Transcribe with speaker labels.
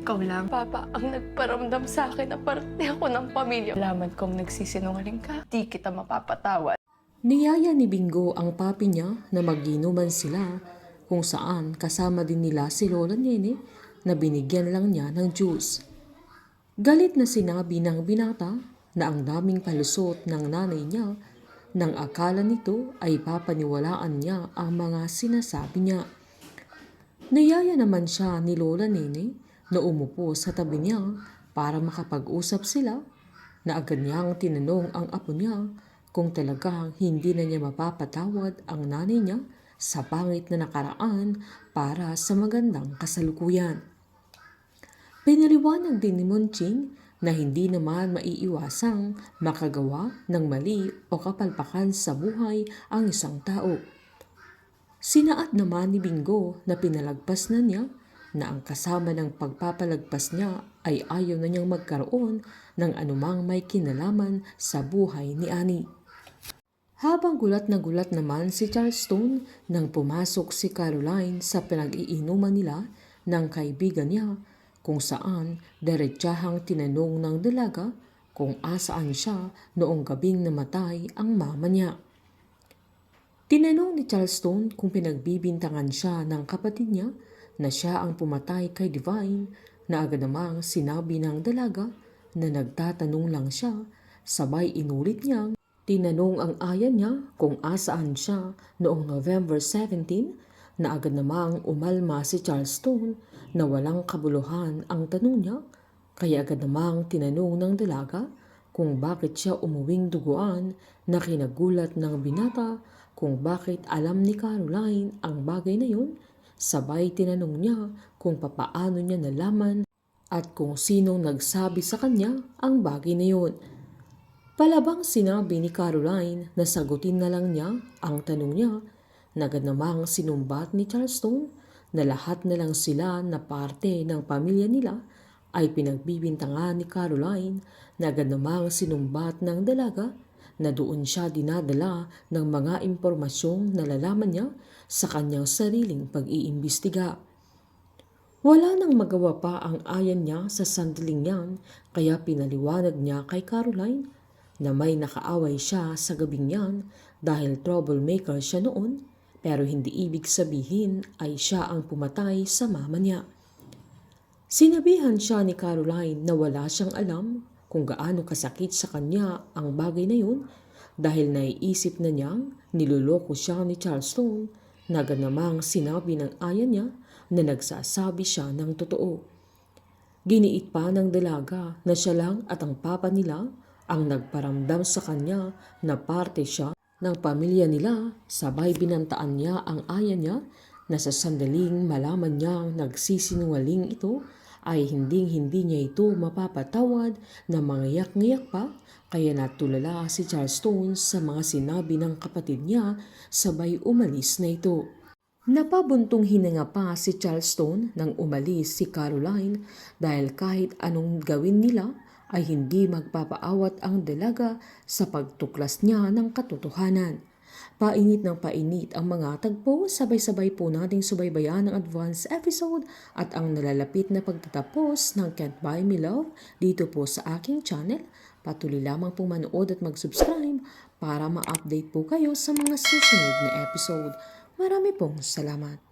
Speaker 1: Ikaw lang.
Speaker 2: Papa ang nagparamdam sa akin na parte ako ng pamilya. Alaman kong nagsisinungaling ka, di kita mapapatawad.
Speaker 3: Niyaya ni Bingo ang papi niya na maginuman sila kung saan kasama din nila si Lola Nene na binigyan lang niya ng juice. Galit na sinabi ng binata na ang daming palusot ng nanay niya nang akala nito ay papaniwalaan niya ang mga sinasabi niya. Niyaya naman siya ni Lola Nene na umupo sa tabi niya para makapag-usap sila na agad niyang tinanong ang apo niya kung talagang hindi na niya mapapatawad ang nanay niya sa pangit na nakaraan para sa magandang kasalukuyan. Pinaliwanag din ni Monching na hindi naman maiiwasang makagawa ng mali o kapalpakan sa buhay ang isang tao. Sinaad naman ni Bingo na pinalagpas na niya na ang kasama ng pagpapalagpas niya ay ayaw na niyang magkaroon ng anumang may kinalaman sa buhay ni Annie. Habang gulat na gulat naman si Charleston nang pumasok si Caroline sa pinag-iinuman nila ng kaibigan niya kung saan diretsahang tinanong ng dalaga kung asaan siya noong gabing namatay ang mama niya. Tinanong ni Charleston kung pinagbibintangan siya ng kapatid niya na siya ang pumatay kay Divine na agad namang sinabi ng dalaga na nagtatanong lang siya, sabay inulit niyang tinanong ang aya niya kung asaan siya noong November 17 na agad namang umalma si Charleston na walang kabuluhan ang tanong niya kaya agad namang tinanong ng dalaga kung bakit siya umuwing duguan na kinagulat ng binata kung bakit alam ni Caroline ang bagay na yun, sabay tinanong niya kung papaano niya nalaman at kung sinong nagsabi sa kanya ang bagay na yun. Palabang sinabi ni Caroline na sagutin na lang niya ang tanong niya na agad namang sinumbat ni Charleston na lahat na lang sila na parte ng pamilya nila ay pinagbibintangan ni Caroline na agad namang sinumbat ng dalaga na doon siya dinadala ng mga impormasyong nalalaman niya sa kanyang sariling pag-iimbestiga. Wala nang magawa pa ang ayan niya sa sandaling yan kaya pinaliwanag niya kay Caroline na may nakaaway siya sa gabing yan dahil troublemaker siya noon pero hindi ibig sabihin ay siya ang pumatay sa mama niya. Sinabihan siya ni Caroline na wala siyang alam kung gaano kasakit sa kanya ang bagay na yun dahil naiisip na niyang niloloko siya ni Charleston na agad namang sinabi ng aya niya na nagsasabi siya ng totoo. Giniit pa ng dalaga na siya lang at ang papa nila ang nagparamdam sa kanya na parte siya ng pamilya nila, sabay binantaan niya ang aya niya na sa sandaling malaman niyang nagsisinungaling ito ay hindi niya ito mapapatawad na mangiyak-ngiyak pa kaya natulala si Charleston sa mga sinabi ng kapatid niya sabay umalis na ito. Napabuntong hininga pa si Charleston nang umalis si Caroline dahil kahit anong gawin nila ay hindi magpapaawat ang dalaga sa pagtuklas niya ng katotohanan. Painit ng painit ang mga tagpo, sabay-sabay po nating subaybayan ang advance episode at ang nalalapit na pagtatapos ng Can't Buy Me Love dito po sa aking channel. Patuloy lamang po manood at mag-subscribe para ma-update po kayo sa mga susunod na episode. Marami pong salamat.